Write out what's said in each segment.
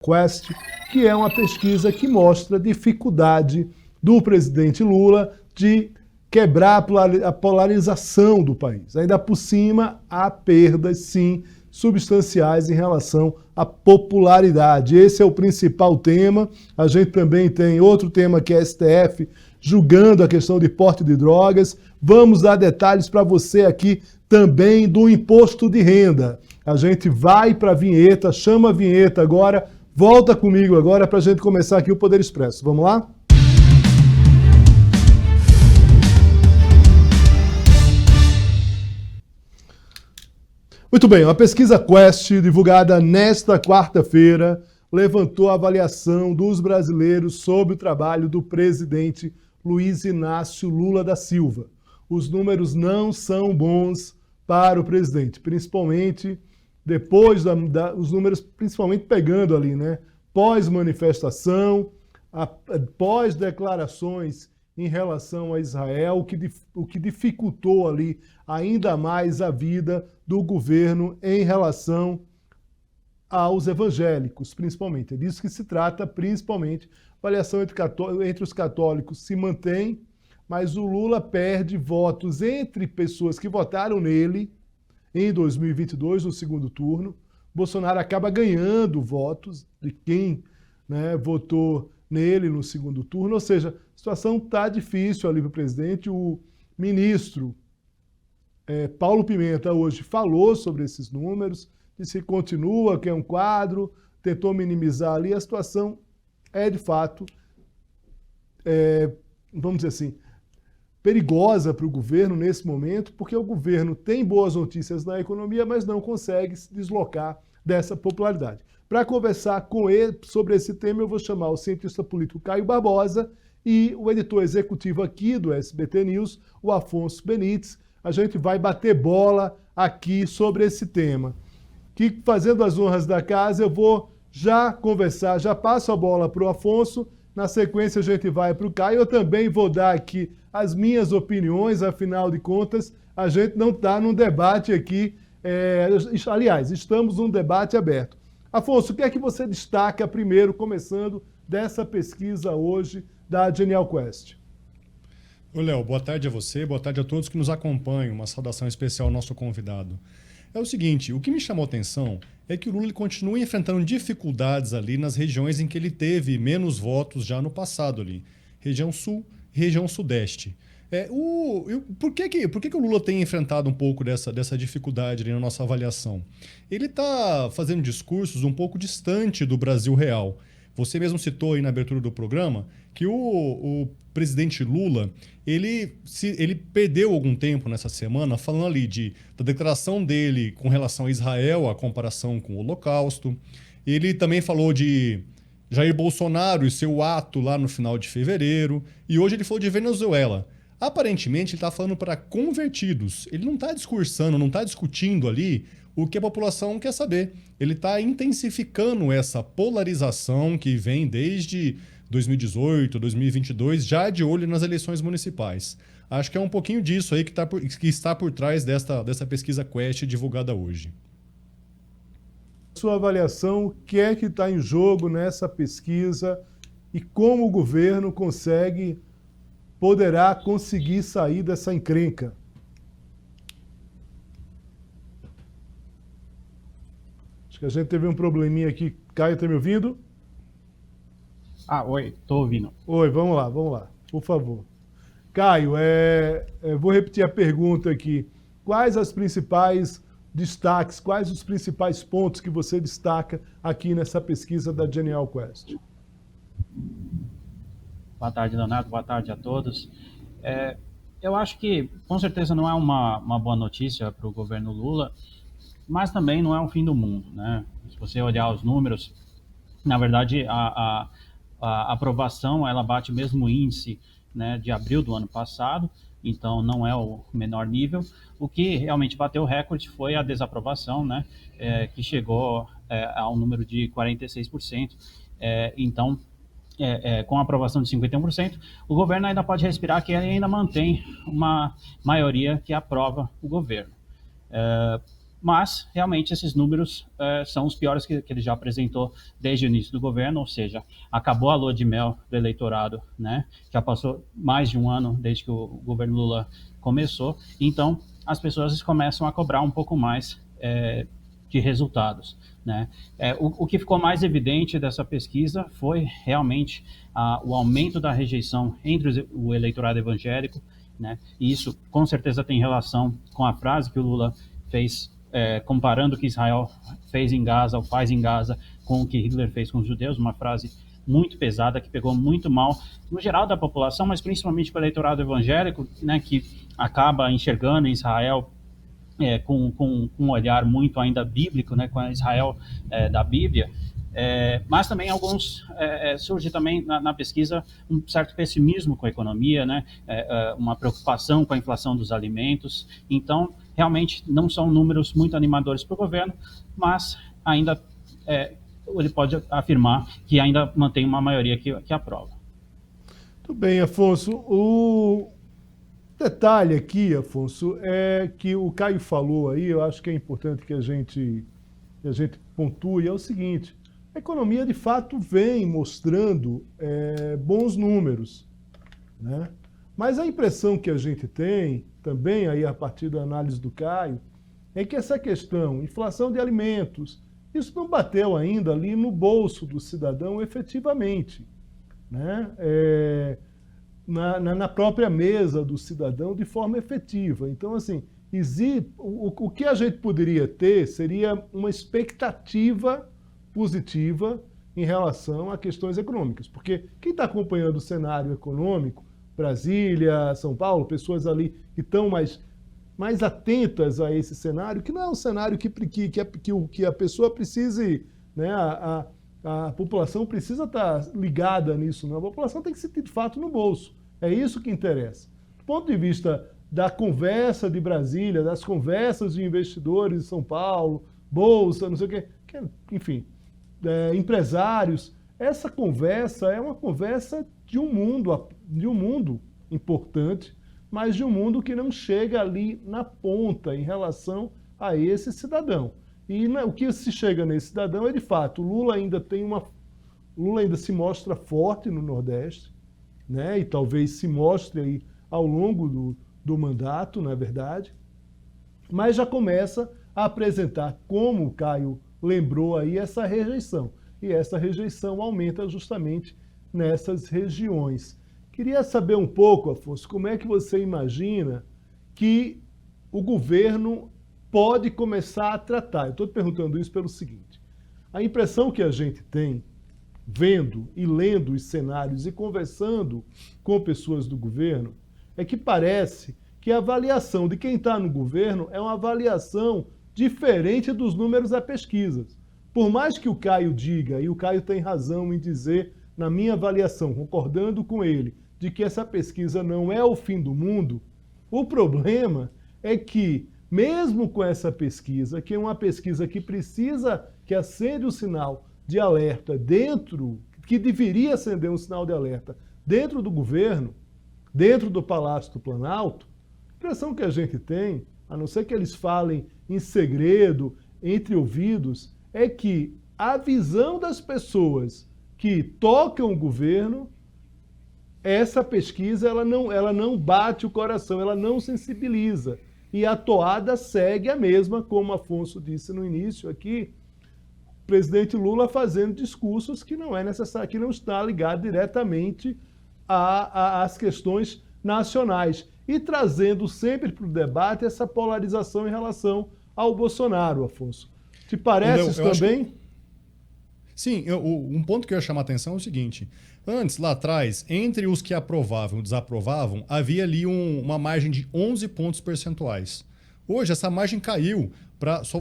Quest, que é uma pesquisa que mostra a dificuldade do presidente Lula de quebrar a polarização do país. Ainda por cima, há perdas, sim, substanciais em relação à popularidade. Esse é o principal tema. A gente também tem outro tema que é STF julgando a questão de porte de drogas. Vamos dar detalhes para você aqui também do imposto de renda. A gente vai para a vinheta, chama a vinheta agora, volta comigo agora para a gente começar aqui o Poder Expresso. Vamos lá? Muito bem, a pesquisa Quest, divulgada nesta quarta-feira, levantou a avaliação dos brasileiros sobre o trabalho do presidente Luiz Inácio Lula da Silva. Os números não são bons para o presidente, principalmente depois os números principalmente pegando ali, né? Pós-manifestação, pós-declarações em relação a Israel, o que dificultou ali ainda mais a vida do governo em relação aos evangélicos, principalmente. É disso que se trata, principalmente. A avaliação entre os católicos se mantém, mas o Lula perde votos entre pessoas que votaram nele em 2022, no segundo turno. Bolsonaro acaba ganhando votos de quem, né, votou nele no segundo turno. Ou seja, a situação está difícil ali para o presidente. O ministro Paulo Pimenta hoje falou sobre esses números, disse que continua, que é um quadro, tentou minimizar ali. A situação é, de fato, vamos dizer assim, perigosa para o governo nesse momento, porque o governo tem boas notícias na economia, mas não consegue se deslocar dessa popularidade. Para conversar com ele sobre esse tema, eu vou chamar o cientista político Caio Barbosa e o editor executivo aqui do SBT News, o Afonso Benites. A gente vai bater bola aqui sobre esse tema. Que, fazendo as honras da casa, eu vou já conversar, já passo a bola para o Afonso, na sequência a gente vai para o Caio. Eu também vou dar aqui as minhas opiniões, afinal de contas, a gente não está num debate aqui, aliás, estamos num debate aberto. Afonso, o que é que você destaca primeiro, começando dessa pesquisa hoje da Genial Quest? Ô, Léo, boa tarde a você, boa tarde a todos que nos acompanham. Uma saudação especial ao nosso convidado. É o seguinte, o que me chamou a atenção é que o Lula continua enfrentando dificuldades ali nas regiões em que ele teve menos votos já no passado ali. Região Sul e região Sudeste. Por que o Lula tem enfrentado um pouco dessa dificuldade ali na nossa avaliação? Ele está fazendo discursos um pouco distante do Brasil real. Você mesmo citou aí na abertura do programa que o presidente Lula, ele perdeu algum tempo nessa semana falando ali da declaração dele com relação a Israel, a comparação com o Holocausto. Ele também falou de Jair Bolsonaro e seu ato lá no final de fevereiro. E hoje ele falou de Venezuela. Aparentemente, ele está falando para convertidos. Ele não está discursando, não está discutindo ali o que a população quer saber. Ele está intensificando essa polarização que vem desde 2018, 2022, já de olho nas eleições municipais. Acho que é um pouquinho disso aí que está por trás dessa pesquisa Quest divulgada hoje. Sua avaliação, o que é que está em jogo nessa pesquisa e como o governo poderá conseguir sair dessa encrenca? Acho que a gente teve um probleminha aqui. Caio, está me ouvindo? Oi, estou ouvindo. Oi, vamos lá, por favor. Caio, vou repetir a pergunta aqui. Quais as principais destaques, quais os principais pontos que você destaca aqui nessa pesquisa da Genial Quest? Boa tarde, Leonardo. Boa tarde a todos. Eu acho que, com certeza, não é uma boa notícia para o governo Lula, mas também não é um fim do mundo, né? Se você olhar os números, na verdade, a aprovação, ela bate o mesmo índice, né, de abril do ano passado, então não é o menor nível. O que realmente bateu o recorde foi a desaprovação, né, que chegou ao número de 46%. Então, com a aprovação de 51%, o governo ainda pode respirar que ele ainda mantém uma maioria que aprova o governo. Mas, realmente, esses números são os piores que ele já apresentou desde o início do governo, ou seja, acabou a lua de mel do eleitorado, né? Já passou mais de um ano desde que o governo Lula começou, então as pessoas começam a cobrar um pouco mais de resultados, né? O que ficou mais evidente dessa pesquisa foi realmente o aumento da rejeição entre o eleitorado evangélico, né? E isso, com certeza, tem relação com a frase que o Lula fez comparando o que Israel fez em Gaza, ou faz em Gaza, com o que Hitler fez com os judeus, uma frase muito pesada, que pegou muito mal, no geral da população, mas principalmente para o eleitorado evangélico, né, que acaba enxergando em Israel com um olhar muito ainda bíblico, né, com a Israel da Bíblia, mas também surge também na pesquisa um certo pessimismo com a economia, né, uma preocupação com a inflação dos alimentos. Então, realmente não são números muito animadores para o governo, mas ainda ele pode afirmar que ainda mantém uma maioria que aprova. Tudo bem, Afonso. O detalhe aqui, Afonso, é que o Caio falou aí, eu acho que é importante que a gente pontue, é o seguinte: a economia de fato vem mostrando bons números, né? Mas a impressão que a gente tem, também aí a partir da análise do Caio, é que essa questão, inflação de alimentos, isso não bateu ainda ali no bolso do cidadão efetivamente, né? Na própria mesa do cidadão de forma efetiva. Então, assim, o que a gente poderia ter seria uma expectativa positiva em relação a questões econômicas. Porque quem está acompanhando o cenário econômico, Brasília, São Paulo, pessoas ali que estão mais atentas a esse cenário, que não é um cenário que a pessoa precise, né, a população precisa estar ligada nisso, não. A população tem que sentir de fato no bolso. É isso que interessa. Do ponto de vista da conversa de Brasília, das conversas de investidores de São Paulo, Bolsa, não sei o quê, enfim, empresários, essa conversa é uma conversa de um mundo importante, mas de um mundo que não chega ali na ponta em relação a esse cidadão. E o que se chega nesse cidadão é, de fato, Lula ainda se mostra forte no Nordeste, né? E talvez se mostre aí ao longo do mandato, na verdade, mas já começa a apresentar, como o Caio lembrou aí, essa rejeição. E essa rejeição aumenta justamente nessas regiões. Queria saber um pouco, Afonso, como é que você imagina que o governo pode começar a tratar? Eu estou te perguntando isso pelo seguinte: a impressão que a gente tem, vendo e lendo os cenários e conversando com pessoas do governo, é que parece que a avaliação de quem está no governo é uma avaliação diferente dos números da pesquisa. Por mais que o Caio diga, e o Caio tem razão em dizer, na minha avaliação, concordando com ele, de que essa pesquisa não é o fim do mundo, o problema é que, mesmo com essa pesquisa, que é uma pesquisa que acende um sinal de alerta que deveria acender um sinal de alerta dentro do governo, dentro do Palácio do Planalto, a impressão que a gente tem, a não ser que eles falem em segredo, entre ouvidos, é que a visão das pessoas que tocam o governo, essa pesquisa ela não bate o coração, ela não sensibiliza. E a toada segue a mesma, como Afonso disse no início aqui, o presidente Lula fazendo discursos que não é necessário, que não está ligado diretamente às questões nacionais. E trazendo sempre para o debate essa polarização em relação ao Bolsonaro, Afonso. Te parece isso também? Sim, um ponto que eu ia chamar a atenção é o seguinte: antes, lá atrás, entre os que aprovavam e desaprovavam, havia ali uma margem de 11 pontos percentuais. Hoje, essa margem caiu,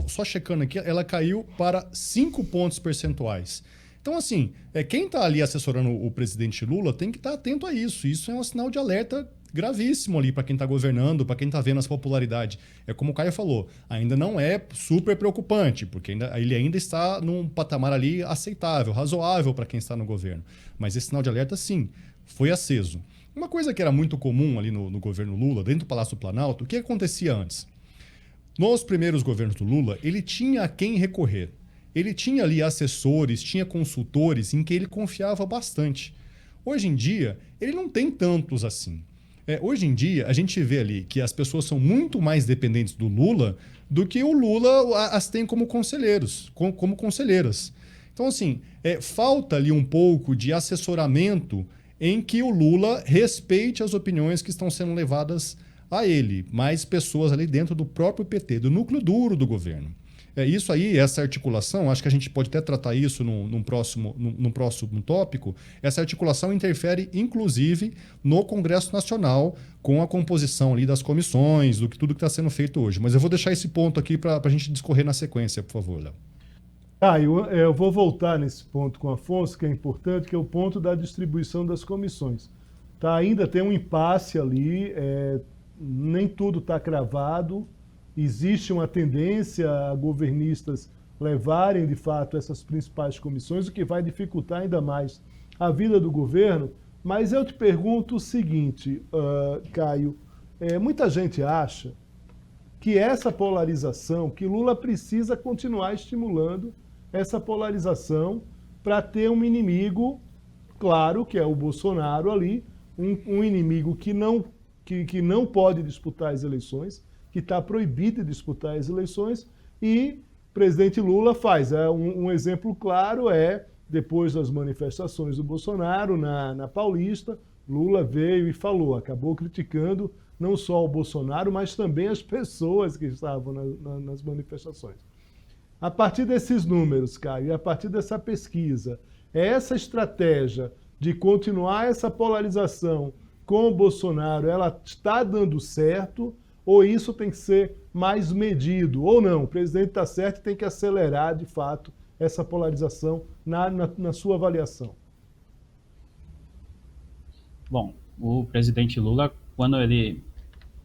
só checando aqui, ela caiu para 5 pontos percentuais. Então, assim, quem está ali assessorando o presidente Lula tem que estar atento a isso. Isso é um sinal de alerta gravíssimo ali para quem está governando, para quem está vendo essa popularidade. É como o Caio falou, ainda não é super preocupante, porque ele ainda está num patamar ali aceitável, razoável para quem está no governo. Mas esse sinal de alerta, sim, foi aceso. Uma coisa que era muito comum ali no governo Lula, dentro do Palácio do Planalto, o que acontecia antes? Nos primeiros governos do Lula, ele tinha a quem recorrer. Ele tinha ali assessores, tinha consultores em que ele confiava bastante. Hoje em dia, ele não tem tantos assim. Hoje em dia, a gente vê ali que as pessoas são muito mais dependentes do Lula do que o Lula as tem como conselheiros, como conselheiras. Então, assim, falta ali um pouco de assessoramento em que o Lula respeite as opiniões que estão sendo levadas a ele, mais pessoas ali dentro do próprio PT, do núcleo duro do governo. Isso aí, essa articulação, acho que a gente pode até tratar isso num próximo tópico, essa articulação interfere, inclusive, no Congresso Nacional, com a composição ali das comissões, tudo que está sendo feito hoje. Mas eu vou deixar esse ponto aqui para a gente discorrer na sequência, por favor, Léo. Eu vou voltar nesse ponto com o Afonso, que é importante, que é o ponto da distribuição das comissões. Ainda tem um impasse ali, nem tudo está cravado. Existe uma tendência a governistas levarem, de fato, essas principais comissões, o que vai dificultar ainda mais a vida do governo. Mas eu te pergunto o seguinte, Caio, muita gente acha que essa polarização, que Lula precisa continuar estimulando essa polarização para ter um inimigo, claro, que é o Bolsonaro ali, um inimigo que não pode disputar as eleições, que está proibido de disputar as eleições, e o presidente Lula faz. Um exemplo claro depois das manifestações do Bolsonaro na Paulista, Lula veio e falou, acabou criticando não só o Bolsonaro, mas também as pessoas que estavam nas manifestações. A partir desses números, Caio, e a partir dessa pesquisa, essa estratégia de continuar essa polarização com o Bolsonaro, ela está dando certo? Ou isso tem que ser mais medido? Ou não, o presidente está certo e tem que acelerar, de fato, essa polarização na sua avaliação? Bom, o presidente Lula, quando ele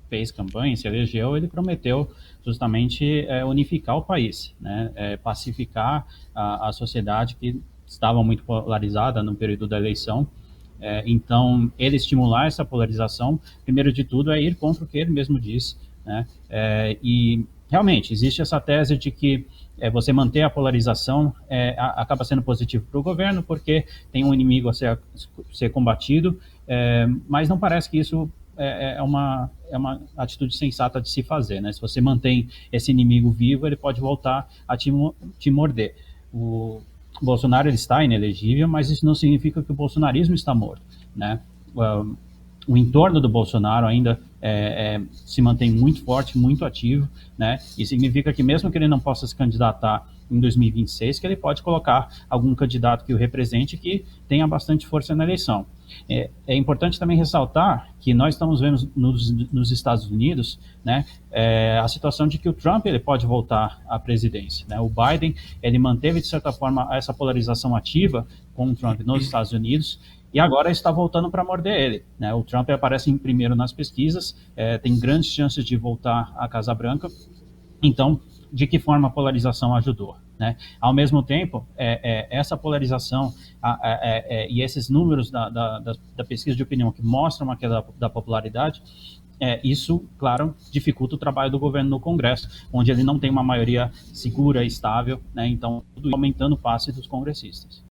fez campanha, se elegeu, ele prometeu justamente unificar o país, né? Pacificar a sociedade que estava muito polarizada no período da eleição. Então, ele estimular essa polarização, primeiro de tudo, é ir contra o que ele mesmo disse, né? E realmente existe essa tese de que você manter a polarização acaba sendo positivo para o governo, porque tem um inimigo a ser combatido, mas não parece que isso é uma atitude sensata de se fazer, né? Se você mantém esse inimigo vivo, ele pode voltar a te morder. O Bolsonaro ele está inelegível, mas isso não significa que o bolsonarismo está morto, né? O entorno do Bolsonaro ainda se mantém muito forte, muito ativo, né? E significa que mesmo que ele não possa se candidatar em 2026, que ele pode colocar algum candidato que o represente que tenha bastante força na eleição. É importante também ressaltar que nós estamos vendo nos Estados Unidos, né, a situação de que o Trump ele pode voltar à presidência, né? O Biden ele manteve, de certa forma, essa polarização ativa com o Trump nos Estados Unidos, e agora está voltando para morder ele, né? O Trump aparece em primeiro nas pesquisas, tem grandes chances de voltar à Casa Branca. Então, de que forma a polarização ajudou, né? Ao mesmo tempo, essa polarização e esses números da pesquisa de opinião que mostram a queda da popularidade, isso, claro, dificulta o trabalho do governo no Congresso, onde ele não tem uma maioria segura e estável, né? Então, tudo aumentando o passe dos congressistas.